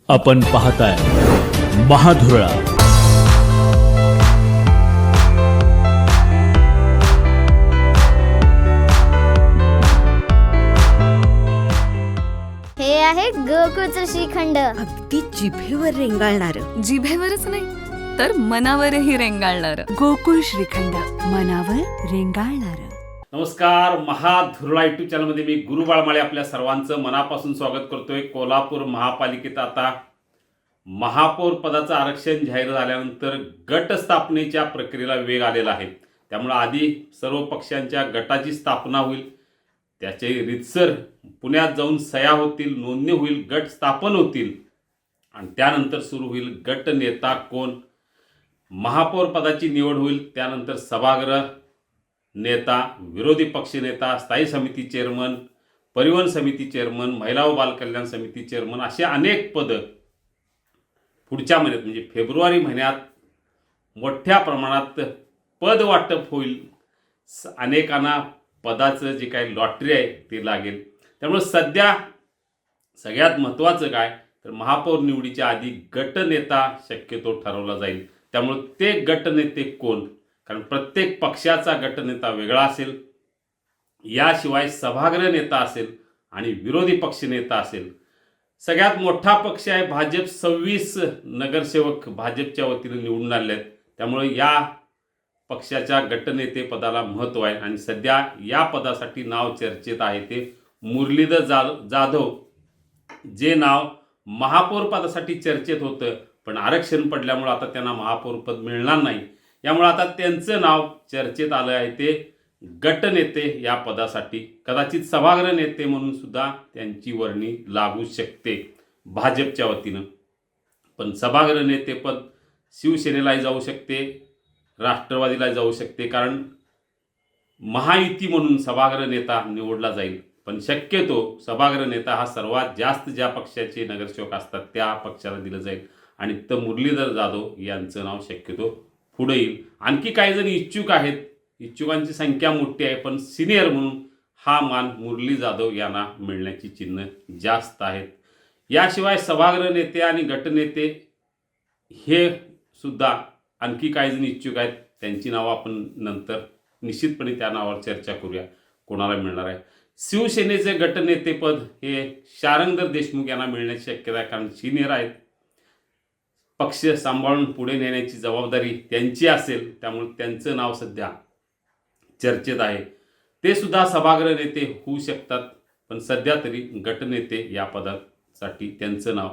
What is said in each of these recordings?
आपण पाहताय महाधुरळा. हे आहे गोकुळचं श्रीखंड. अगदी जिभेवर रेंगाळणार. जिभेवरच नाही तर मनावरही रेंगाळणार गोकुळ श्रीखंड, मनावर रेंगाळणार. नमस्कार. महाधुरळा यूट्यूब चॅनलमध्ये मी गुरु बाळमाळे आपल्या सर्वांचं मनापासून स्वागत करतोय. कोल्हापूर महापालिकेत आता महापौर पदाचं आरक्षण जाहीर झाल्यानंतर गट स्थापनेच्या प्रक्रियेला वेग आलेला आहे. त्यामुळे आधी सर्व पक्षांच्या गटाची स्थापना होईल, त्याचे रीतसर पुण्यात जाऊन सह्या होतील, नोंदणी होईल, गट स्थापन होतील आणि त्यानंतर सुरू होईल गट नेता कोण, महापौर पदाची निवड होईल. त्यानंतर सभागृह नेता, विरोधी पक्षनेता, स्थायी समिती चेअरमन, परिवहन समिती चेअरमन, महिला व बालकल्याण समिती चेअरमन असे अनेक पदं पुढच्या महिन्यात म्हणजे फेब्रुवारी महिन्यात मोठ्या प्रमाणात पद वाटप होईल. अनेकांना पदाचं जे काही लॉटरी आहे ते लागेल. त्यामुळे सध्या सगळ्यात महत्त्वाचं काय तर महापौर निवडीच्या आधी गटनेता शक्यतो ठरवला जाईल. त्यामुळे ते गटनेते कोण, कारण प्रत्येक पक्षाचा गटनेता वेगळा असेल, याशिवाय सभागृह नेता असेल आणि विरोधी पक्षनेता असेल. सगळ्यात मोठा पक्ष आहे भाजप. 26 नगरसेवक भाजपच्या वतीने निवडून आले आहेत. त्यामुळे या पक्षाच्या गटनेते पदाला महत्त्व आहे आणि सध्या या पदासाठी नाव चर्चेत आहे ते मुरलीधर जाधव, जे नाव महापौर पदासाठी चर्चेत होतं, पण आरक्षण पडल्यामुळे आता त्यांना महापौर पद मिळणार नाही. यामुळे आता त्यांचं नाव चर्चेत आलं आहे ते गटनेते या पदासाठी. कदाचित सभागृह नेते म्हणून सुद्धा त्यांची वर्णी लागू शकते भाजपच्या वतीनं. पण सभागृह नेतेपद शिवसेनेलाही जाऊ शकते, राष्ट्रवादीला जाऊ शकते, कारण महायुती म्हणून सभागृह नेता निवडला जाईल. पण शक्यतो सभागृह नेता हा सर्वात जास्त ज्या पक्षाचे नगरसेवक असतात त्या पक्षाला दिलं जाईल आणि तर मुरलीधर जाधव यांचं नाव शक्यतो पुढे येईल. आणखी काही जण इच्छुक आहेत, इच्छुकांची संख्या मोठी आहे, पण सिनियर म्हणून हा मान मुरली जाधव यांना मिळण्याची चिन्ह जास्त आहेत. याशिवाय सभागृह नेते आणि गटनेते हे सुद्धा आणखी काही जण इच्छुक आहेत. त्यांची नावं आपण नंतर निश्चितपणे त्या नावावर चर्चा करूया कोणाला मिळणार आहे. शिवसेनेचे गटनेतेपद हे शारंगधर देशमुख यांना मिळण्याची शक्यता आहे, कारण सिनियर आहेत, पक्ष सांभाळून पुढे नेण्याची जबाबदारी त्यांची असेल. त्यामुळे त्यांचं नाव सध्या चर्चेत आहे. ते सुद्धा सभागृह नेते होऊ शकतात, पण सध्या तरी गटनेते या पदासाठी त्यांचं नाव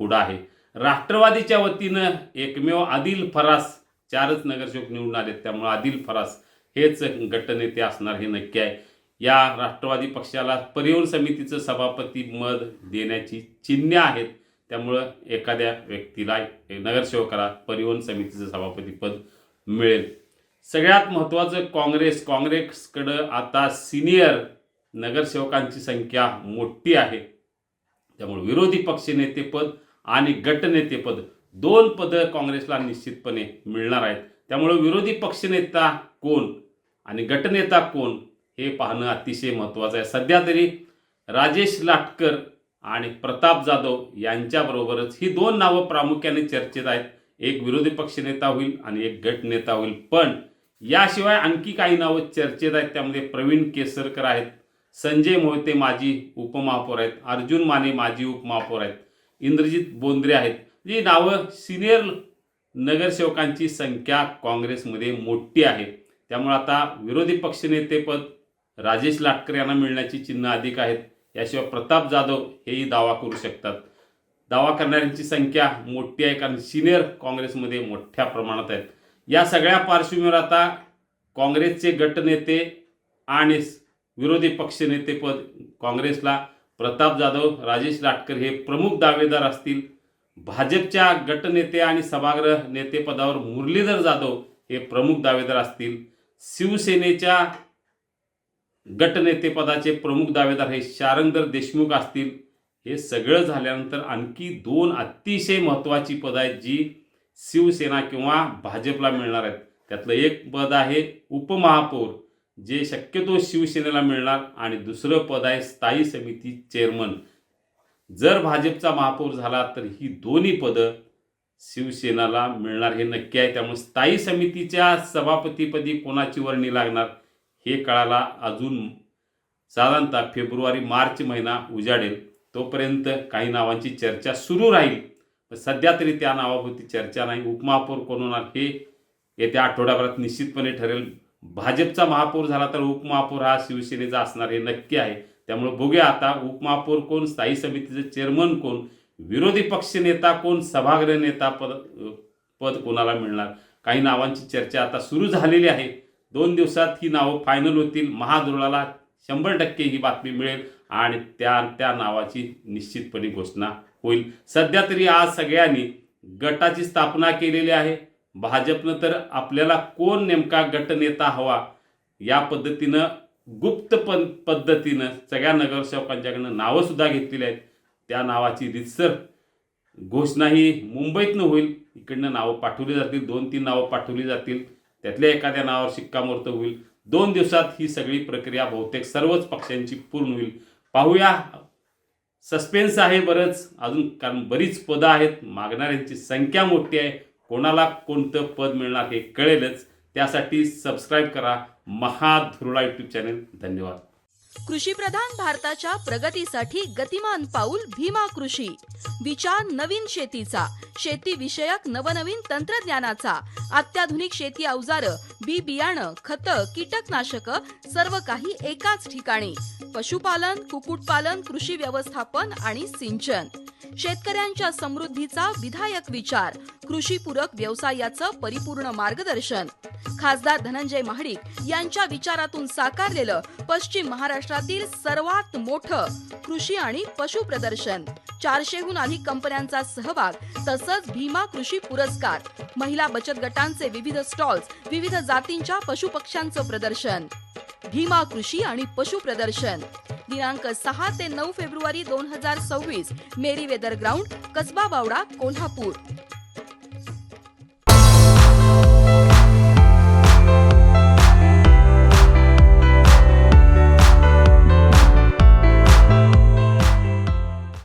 पुढं आहे. राष्ट्रवादीच्या वतीनं एकमेव आदिल फरास, 4च नगरसेवक निवडून आलेत, त्यामुळे आदिल फरास हेच गटनेते असणार हे नक्की आहे. या राष्ट्रवादी पक्षाला परिवहन समितीचं सभापती पद देण्याची चिन्हे आहेत. त्यामुळं एखाद्या व्यक्तीला, नगरसेवकाला परिवहन समितीचं सभापतीपद मिळेल. सगळ्यात महत्त्वाचं काँग्रेसकडं आता सिनियर नगरसेवकांची संख्या मोठी आहे. त्यामुळे विरोधी पक्षनेतेपद आणि गटनेतेपद 2 पदं काँग्रेसला निश्चितपणे मिळणार आहेत. त्यामुळे विरोधी पक्षनेता कोण आणि गटनेता कोण हे पाहणं अतिशय महत्त्वाचं आहे. सध्या तरी राजेश लाटकर आणि प्रताप जाधव यांच्याबरोबरच ही 2 नावं प्रामुख्याने चर्चेत आहेत. एक विरोधी पक्षनेता होईल आणि एक गट नेता होईल. पण याशिवाय आणखी काही नावं चर्चेत आहेत. त्यामध्ये प्रवीण केसरकर आहेत, संजय मोहिते माजी उपमहापौर आहेत, अर्जुन माने माजी उपमहापौर आहेत, इंद्रजित बोंद्रे आहेत. जी नावं सिनियर नगरसेवकांची संख्या काँग्रेसमध्ये मोठी आहे. त्यामुळे आता विरोधी पक्षनेतेपद राजेश लाटकर यांना मिळण्याची चिन्ह अधिक आहेत. याशिवाय प्रताप जाधव हेही दावा करू शकतात. दावा करणाऱ्यांची संख्या मोठी आहे, कारण सिनियर काँग्रेसमध्ये मोठ्या प्रमाणात आहेत. या सगळ्या पार्श्वभूमीवर आता काँग्रेसचे गटनेते आणि विरोधी पक्षनेतेपद काँग्रेसला प्रताप जाधव, राजेश लाटकर हे प्रमुख दावेदार असतील. भाजपच्या गटनेते आणि सभागृह नेतेपदावर मुरलीधर जाधव हे प्रमुख दावेदार असतील. शिवसेनेच्या गटनेतेपदाचे प्रमुख दावेदार हे शारंगधर देशमुख असतील. हे सगळं झाल्यानंतर आणखी 2 अतिशय महत्त्वाची पदं आहेत जी शिवसेना किंवा भाजपला मिळणार आहेत. त्यातलं एक पद आहे उपमहापौर, जे शक्यतो शिवसेनेला मिळणार, आणि दुसरं पद आहे स्थायी समिती चेअरमन, जर भाजपचा महापौर झाला तर ही दोन्ही पदं शिवसेनाला मिळणार हे नक्की आहे. त्यामुळे स्थायी समितीच्या सभापतीपदी कोणाची वर्णी लागणार हे कळायला अजून साधारणतः फेब्रुवारी-मार्च महिना उजाडेल. तोपर्यंत काही नावांची चर्चा सुरू राहील. पण सध्या तरी त्या नावाभोवती चर्चा नाही. उपमहापौर कोण होणार हे येत्या आठवड्याभरात निश्चितपणे ठरेल. भाजपचा महापौर झाला तर उपमहापौर हा शिवसेनेचा असणार हे नक्की आहे. त्यामुळे बघूया आता उपमहापौर कोण, स्थायी समितीचे चेअरमन कोण, विरोधी पक्षनेता कोण, सभागृह नेता पद कोणाला मिळणार. काही नावांची चर्चा आता सुरू झालेली आहे. 2 दिवसात ही नावं फायनल होतील. महाधुरळाला 100% ही बातमी मिळेल आणि त्या नावाची निश्चितपणे घोषणा होईल. सध्या तरी आज सगळ्यांनी गटाची स्थापना केलेली आहे. भाजपनं तर आपल्याला कोण नेमका गटनेता हवा या पद्धतीनं गुप्त पद्धतीनं सगळ्या नगरसेवकांच्याकडनं नावं सुद्धा घेतलेली आहेत. त्या नावाची रितसर घोषणा ही मुंबईतनं होईल. इकडनं नावं पाठवली जातील, 2-3 नावं पाठवली जातील. त्यातल्या एखाद्या नावावर शिक्कामोर्तब होईल. 2 दिवसात ही सगळी प्रक्रिया बहुतेक सर्वच पक्षांची पूर्ण होईल. पाहूया. सस्पेन्स आहे बरंच अजून, कारण बरीच पदं आहेत, मागणाऱ्यांची संख्या मोठी आहे. कोणाला कोणतं पद मिळणार हे कळेलच. त्यासाठी सबस्क्राईब करा महाधुरळा यूट्यूब चॅनल. धन्यवाद. कृषीप्रधान भारताच्या प्रगतीसाठी गतिमान पाऊल भीमा कृषी. विचार नवीन शेतीचा, शेती विषयक नवनवीन तंत्रज्ञानाचा, अत्याधुनिक शेती अवजारं, बी बियाणं, खतं, कीटकनाशकं सर्व काही एकाच ठिकाणी. पशुपालन, कुक्कुटपालन, कृषी व्यवस्थापन आणि सिंचन. शेतकऱ्यांच्या समृद्धीचा विधायक विचार, कृषीपूरक व्यवसायाचं परिपूर्ण मार्गदर्शन. खासदार धनंजय महाडिक यांच्या विचारातून साकारलेलं पश्चिम महाराष्ट्रातील सर्वात मोठं कृषी आणि पशु प्रदर्शन. 400हून अधिक कंपन्यांचा सहभाग तसंच भीमा कृषी पुरस्कार. महिला बचत गटांचे विविध स्टॉल्स, विविध जातींच्या पशुपक्ष्यांचं प्रदर्शन. भीमा कृषी आणि पशु प्रदर्शन दिनांक 6 ते 9 फेब्रुवारी 2026 मेरी वेदर ग्राउंड, कसबा बावडा, कोल्हापूर.